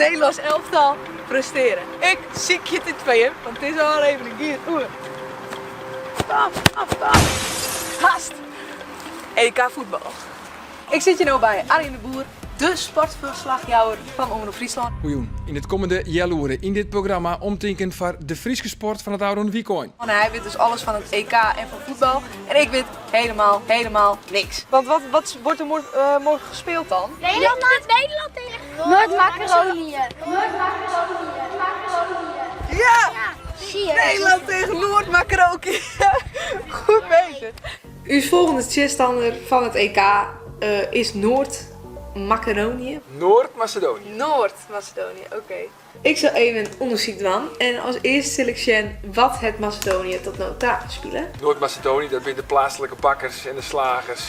Nederlands elftal presteren. Ik zie je dit tweeën, want het is al even een keer oer. Stop. Gast. EK voetbal. Ik zit hier nu bij Arjen de Boer, de sportverslagjouwer van Omroep Friesland. Miljoen. In het komende jaloeren in dit programma omtekend voor de Friese sport van het oude weekend. Hij weet dus alles van het EK en van voetbal. En ik weet helemaal niks. Want wat wordt er morgen gespeeld dan? Nederland tegen Noord-Macedonië. Ja! Zie je? Nederland tegen Noord-Macedonië. Goed bezig. Uw volgende tegenstander van het EK is Noord-Macedonië. Noord-Macedonië. Noord-Macedonië, oké. Ik zal even een onderzoek doen en als eerste selectieer wat het Macedonië tot nou daar spelen. Noord-Macedonië, dat zijn de plaatselijke bakkers en de slagers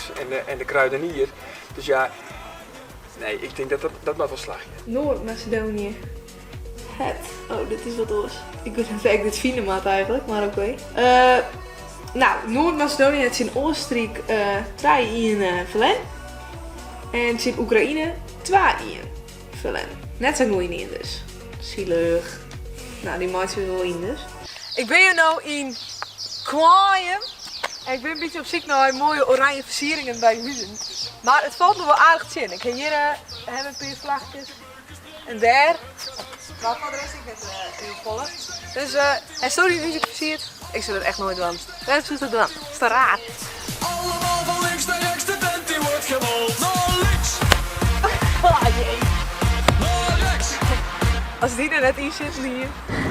en de kruidenier. Dus ja, nee, ik denk dat mag wel slagje. Noord-Macedonië. Oh, dit is wat oors. Ik weet niet of ik dit vinden maat eigenlijk, maar oké. Nou, Noord-Macedonië, het is in Oostenrijk 3-1 verlen. En het is in Oekraïne 2-1 verlen. Net zo goed in dus. Zielig. Nou, die maakt ze wel in dus. Ik ben hier nou in Kwaaien. En ik ben een beetje op zoek naar mooie oranje versieringen bij huizen. Maar het valt me wel aardig te zien. Ik heb hier hebben een paar vlaggetjes. En daar. Maar voor de rest ik net heel volle. Dus hij stond hier muziek versierd. Ik zou dat echt nooit doen. Waarom zou dat doen? Dat is te raar. Allemaal van links naar rechts, de tent die wordt gewold. Naar links, Jee. naar rechts. Als die er net in zit hier.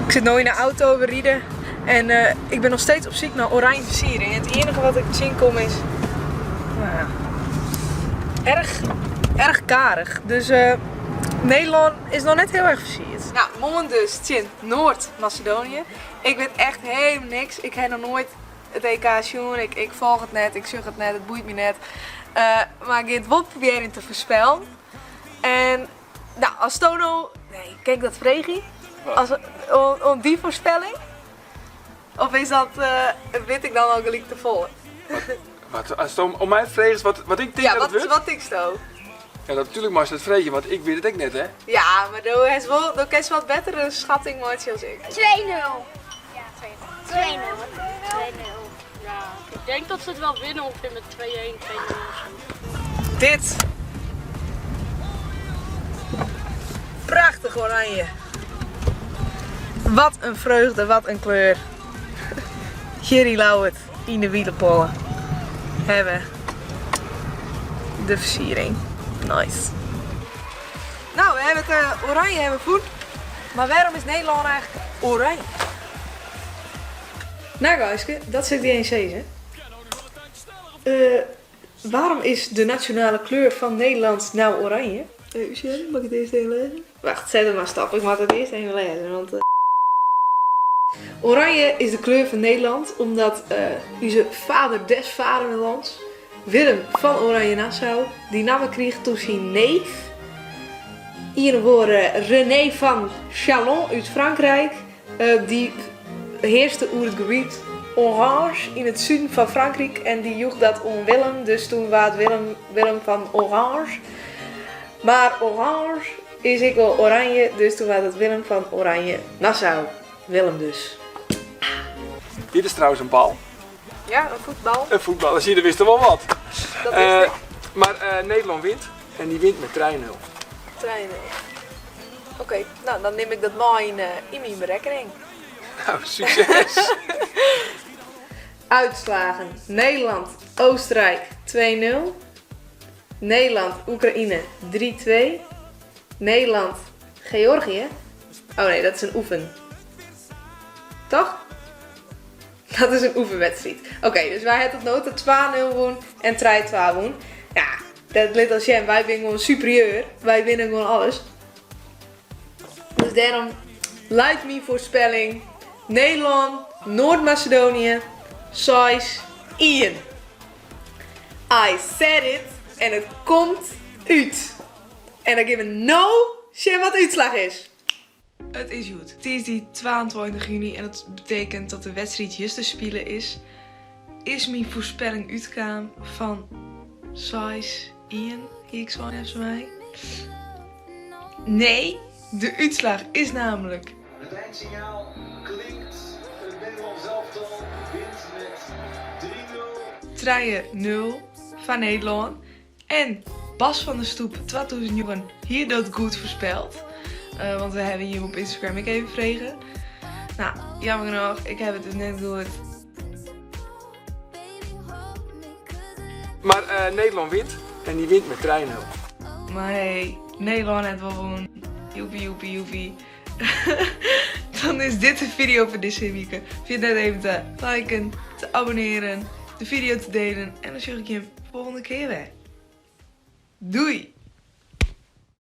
Ik zit nu in de auto, we rieden. En ik ben nog steeds op zoek naar oranje versiering. En het enige wat ik zien kom is... Nou ja, erg karig. Dus Nederland is nog net heel erg versierd. Nou, moment dus. Het is Noord-Macedonië. Ik weet echt helemaal niks. Ik heb nog nooit het EK zien. Ik volg het net, ik zeg het net, het boeit me net. Maar ik ga het wel proberen te voorspellen. En nou, als Tono... Nee, kijk dat Vregi. Om die voorspelling? Of is dat, weet ik dan ook gelijk te volgen? Als het om mij vraagt is wat ik denk Ja, dat het wordt. wat ik sto. Ja, natuurlijk mag je het vragen, want ik weet het ook net, hè. Ja, maar dan kan je wat betere schatting maken als ik. 2-0. Ja, 2-0. 2-0. Ja, ik denk dat ze het wel winnen ongeveer met 2-1, 2-0 of zo. Dit. Prachtig oranje. Wat een vreugde, wat een kleur. Gerry Lauwert in de wielenpollen hebben de versiering. Nice. Nou, we hebben het oranje hebben voet. Maar waarom is Nederland eigenlijk oranje? Nou Guyske, dat zit die 1C, hè? Waarom is de nationale kleur van Nederland nou oranje? Mag ik het eerst even lezen? Wacht, zet het maar stap. Ik mag het eerst even lezen, want... Oranje is de kleur van Nederland omdat onze vader des vaderlands, Willem van Oranje-Nassau, die naam kreeg toen zijn neef. Hier worden René van Chalon uit Frankrijk, die heerste over het gebied Orange in het zuiden van Frankrijk en die joeg dat om Willem, dus toen was het Willem van Orange. Maar Orange is ik wel oranje, dus toen was het Willem van Oranje-Nassau. Willem dus. Dit is trouwens een bal. Ja, een voetbal. Een voetbal, zie je, er wist er wel wat. Dat wist ik. Maar Nederland wint. En die wint met 3-0. Treinen. Oké, nou dan neem ik dat maar in mijn berekening. Nou, succes. Uitslagen. Nederland, Oostenrijk 2-0. Nederland, Oekraïne 3-2. Nederland, Georgië. Oh nee, dat is een oefen. Toch? Dat is een oefenwedstrijd. Oké, dus wij hebben tot nu toe 2-0 won en 3-2 won. Ja, dat ligt als jij. Wij winnen gewoon superieur. Wij winnen gewoon alles. Dus daarom lijkt me voorspelling Nederland, Noord-Macedonië, 6 Ian. I said it en het komt uit. En dan geven we no shit wat de uitslag is. Het is goed. Het is die 22 juni en dat betekent dat de wedstrijd juist te spelen is. Is mijn voorspelling uitgaan van 6 Ian, ik zo even mij. Nee, De uitslag is namelijk... Het eindsignaal klinkt. Het Nederlands elftal wint met 3-0. 3-0 van Nederland. En Bas van der Stoep 2000 hier dat goed voorspeld. Want we hebben hier op Instagram ik even vregen. Nou, jammer genoeg, ik heb het dus net gehoord. Maar Nederland wint. En die wint met 3-0. Maar hey, Nederland heeft wel gewoon. Joepie, joepie, joepie. Dan is dit de video voor deze week. Vergeet net even te liken, te abonneren, de video te delen. En dan zie ik je volgende keer weer. Doei!